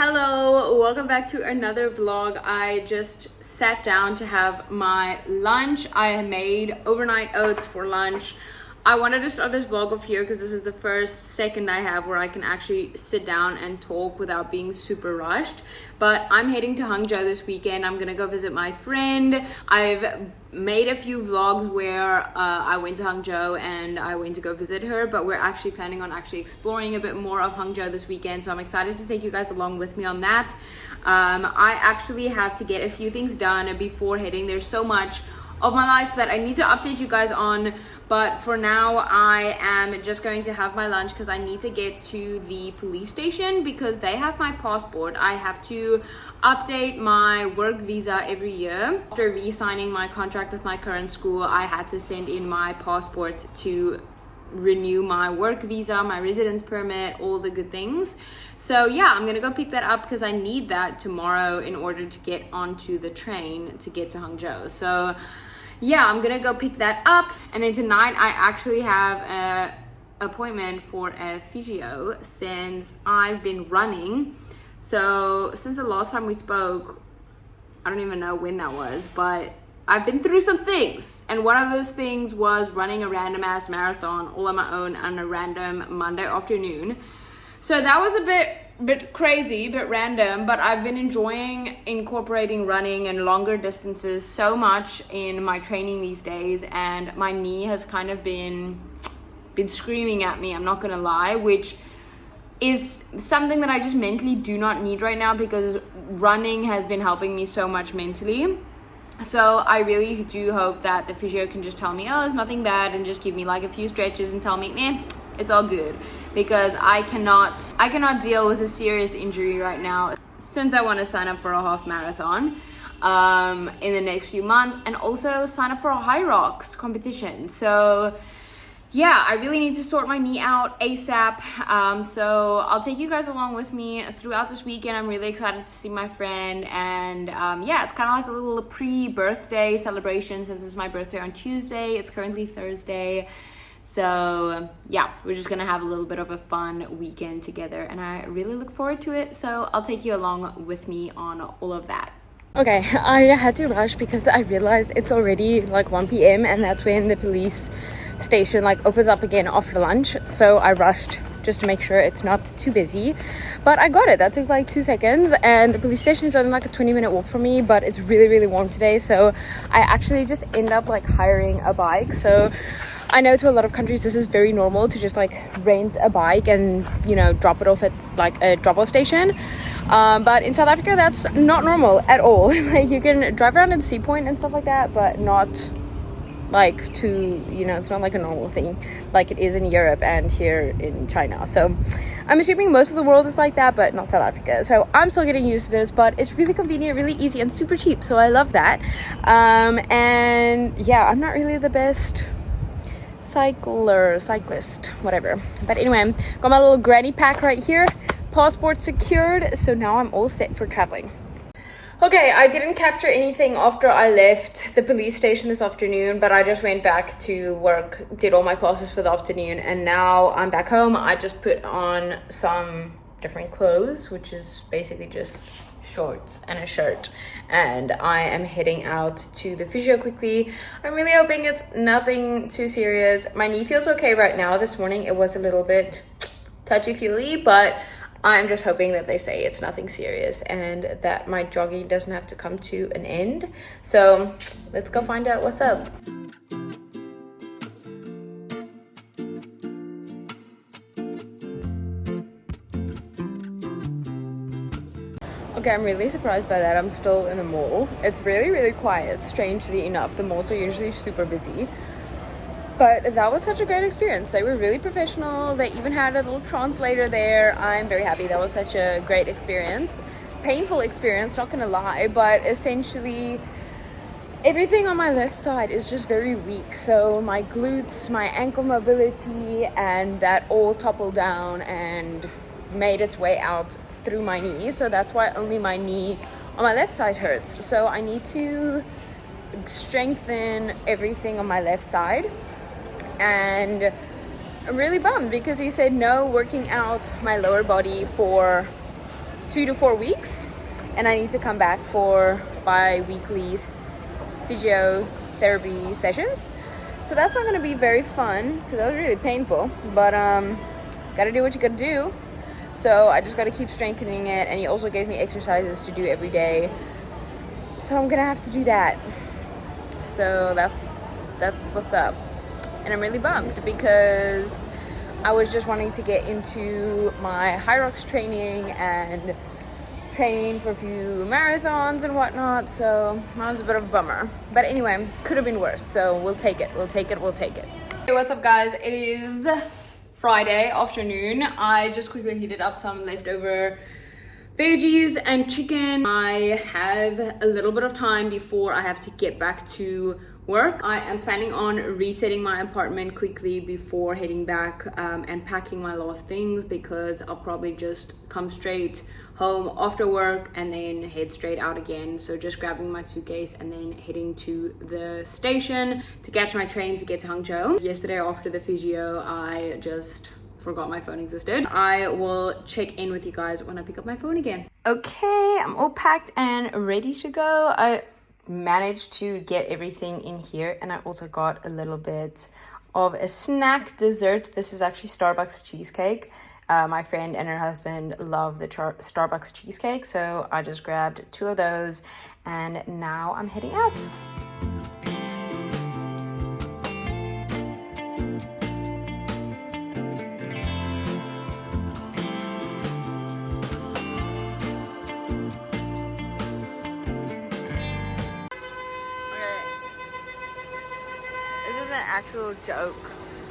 Hello, welcome back to another vlog. I just sat down to have my lunch. I made overnight oats for lunch. I wanted to start this vlog off here because this is the first second I have where I can actually sit down and talk without being super rushed. But I'm heading to Hangzhou this weekend. I'm gonna go visit my friend. I've made a few vlogs where I went to Hangzhou and I went to go visit her, but we're actually planning on exploring a bit more of Hangzhou this weekend, so I'm excited to take you guys along with me on that. I actually have to get a few things done before heading. There's so much of my life that I need to update you guys on, but for now I am just going to have my lunch because I need to get to the police station because they have my passport. I have to update my work visa every year. After re-signing my contract with my current school, I had to send in my passport to renew my work visa, my residence permit, all the good things. So yeah, I'm gonna go pick that up because I need that tomorrow in order to get onto the train to get to Hangzhou. So yeah, I'm gonna go pick that up, and then tonight I actually have an appointment for a physio since I've been running. So since the last time we spoke, I don't even know when that was, but I've been through some things, and one of those things was running a random ass marathon all on my own on a random Monday afternoon. So that was a bit crazy, bit random, but I've been enjoying incorporating running and longer distances so much in my training these days, and my knee has kind of been screaming at me, I'm not gonna lie, which is something that I just mentally do not need right now because running has been helping me so much mentally. So I really do hope that the physio can just tell me, oh, it's nothing bad, and just give me like a few stretches and tell me, man, it's all good, because I cannot deal with a serious injury right now since I want to sign up for a half marathon in the next few months, and also sign up for a high rocks competition. So yeah, I really need to sort my knee out ASAP. So I'll take you guys along with me throughout this weekend. I'm really excited to see my friend, and yeah, it's kind of like a little pre-birthday celebration since it's my birthday on Tuesday. It's currently Thursday. So yeah, we're just gonna have a little bit of a fun weekend together, and I really look forward to it. So I'll take you along with me on all of that. Okay, I had to rush because I realized it's already like 1 p.m. and that's when the police station like opens up again after lunch. So I rushed just to make sure it's not too busy, but I got it. That took like 2 seconds, and the police station is only like a 20-minute walk from me, but it's really warm today, so I actually just end up like hiring a bike. So I know to a lot of countries this is very normal to just like rent a bike and, you know, drop it off at like a drop-off station, but in South Africa that's not normal at all. Like you can drive around in Sea Point and stuff like that, but not like to, you know, it's not like a normal thing like it is in Europe and here in China. So I'm assuming most of the world is like that, but not South Africa. So I'm still getting used to this, but it's really convenient, really easy, and super cheap, so I love that. And yeah, I'm not really the best cyclist, whatever, but anyway, got my little granny pack right here, passport secured, so now I'm all set for traveling. Okay, I didn't capture anything after I left the police station this afternoon, but I just went back to work, did all my classes for the afternoon, and now I'm back home. I just put on some different clothes, which is basically just shorts and a shirt, and I am heading out to the physio quickly. I'm really hoping it's nothing too serious. My knee feels okay right now. This morning it was a little bit touchy-feely, but I'm just hoping that they say it's nothing serious and that my jogging doesn't have to come to an end. So let's go find out what's up. Okay, I'm really surprised by that. I'm still in the mall. It's really quiet, strangely enough. The malls are usually super busy. But that was such a great experience. They were really professional. They even had a little translator there. I'm very happy. That was such a great experience. Painful experience, not gonna lie, but essentially everything on my left side is just very weak. So my glutes, my ankle mobility, and that all toppled down and made its way out through my knee. So that's why only my knee on my left side hurts. So I need to strengthen everything on my left side, and I'm really bummed because he said no working out my lower body for 2 to 4 weeks, and I need to come back for bi-weekly physiotherapy sessions. So that's not going to be very fun because that was really painful, but gotta do what you gotta do. So I just gotta keep strengthening it, and he also gave me exercises to do every day, so I'm gonna have to do that. So that's what's up, and I'm really bummed because I was just wanting to get into my high rocks training and train for a few marathons and whatnot, so that was a bit of a bummer. But anyway, could have been worse, so we'll take it. Hey, what's up guys? It is Friday afternoon. I just quickly heated up some leftover veggies and chicken. I have a little bit of time before I have to get back to work. I am planning on resetting my apartment quickly before heading back and packing my last things, because I'll probably just come straight home after work and then head straight out again. So just grabbing my suitcase and then heading to the station to catch my train to get to Hangzhou. Yesterday after the physio, I just forgot my phone existed. I will check in with you guys when I pick up my phone again. Okay, I'm all packed and ready to go. I managed to get everything in here, and I also got a little bit of a snack dessert. This is actually Starbucks cheesecake. My friend and her husband love the Starbucks cheesecake, so I just grabbed 2 of those, and now I'm heading out. An actual joke.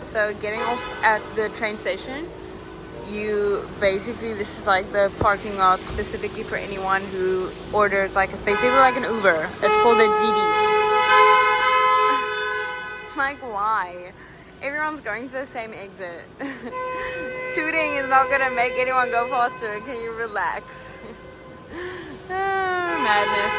So getting off at the train station, this is like the parking lot specifically for anyone who orders, like it's basically like an Uber. It's called a Didi. Like, why? Everyone's going to the same exit. Tooting is not gonna make anyone go faster. Can you relax? Madness.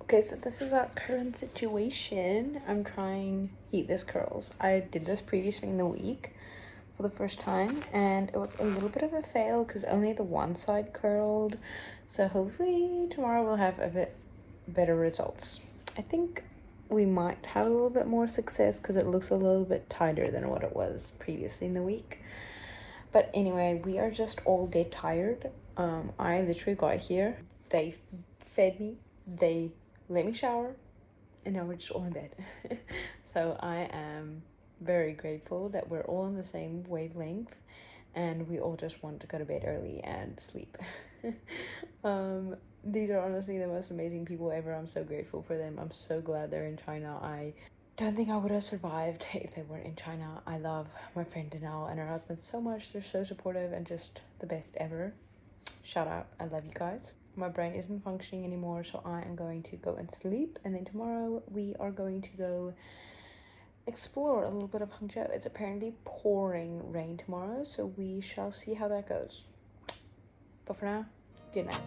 Okay, so this is our current situation. I'm trying heatless curls. I did this previously in the week for the first time, and it was a little bit of a fail because only the one side curled. So hopefully tomorrow we'll have a bit better results. I think we might have a little bit more success because it looks a little bit tighter than what it was previously in the week. But anyway, we are just all dead tired. I literally got here, they fed me, they let me shower, and now we're just all in bed. So I am very grateful that we're all on the same wavelength and we all just want to go to bed early and sleep. These are honestly the most amazing people ever. I'm so grateful for them. I'm so glad they're in China. I don't think I would have survived if they weren't in China. I love my friend Danelle and her husband so much. They're so supportive and just the best ever. Shout out. I love you guys. My brain isn't functioning anymore, so I am going to go and sleep, and then tomorrow we are going to go explore a little bit of Hangzhou. It's apparently pouring rain tomorrow, so we shall see how that goes. But for now, good night.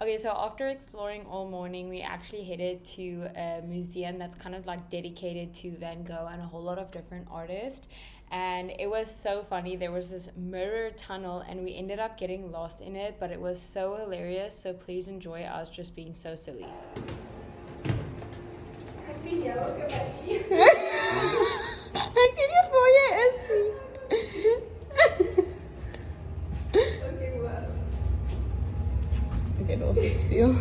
Okay, so after exploring all morning, we actually headed to a museum that's kind of like dedicated to Van Gogh and a whole lot of different artists. and it was so funny. There was this mirror tunnel and we ended up getting lost in it, but it was so hilarious. So please enjoy us just being so silly. Oké, dat was het speel.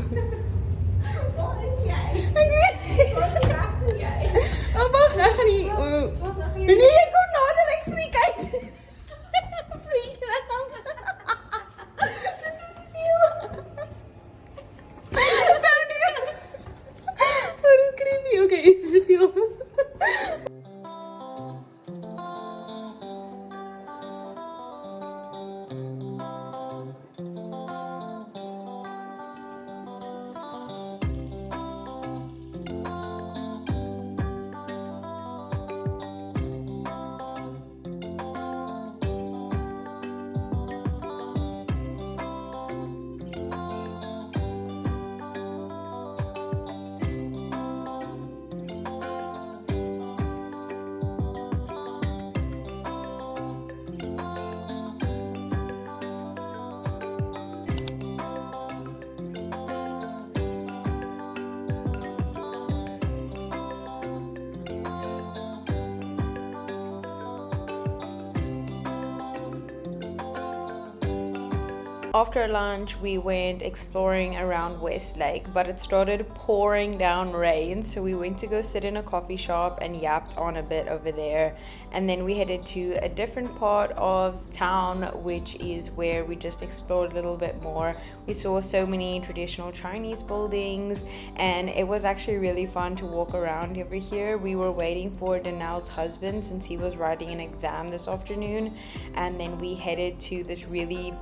Wat is jij? Ik weet Wat raakte jij? Oh, wacht, ik ga niet. Nee, ik kom nader, ik freak uit. Freak out. Dit is speel. Oh, dat is creepy. Oké, het is speel. After lunch, we went exploring around Westlake, but it started pouring down rain, so we went to go sit in a coffee shop and yapped on a bit over there. And then we headed to a different part of town, which is where we just explored a little bit more. We saw so many traditional Chinese buildings, and it was actually really fun to walk around over here. We were waiting for Danelle's husband since he was writing an exam this afternoon, and then we headed to this really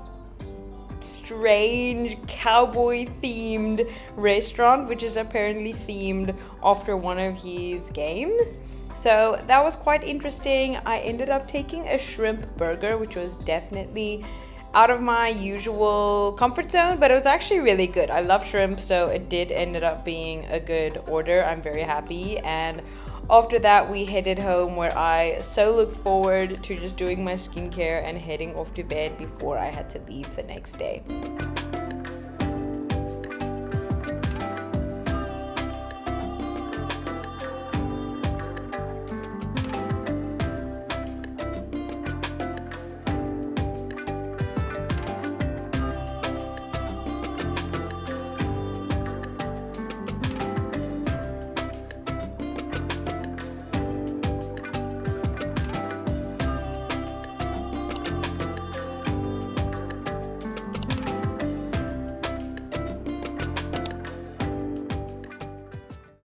strange cowboy themed restaurant, which is apparently themed after one of his games. So that was quite interesting. I ended up taking a shrimp burger, which was definitely out of my usual comfort zone, but it was actually really good. I love shrimp, so it did ended up being a good order. I'm very happy. And after that, we headed home, where I so looked forward to just doing my skincare and heading off to bed before I had to leave the next day.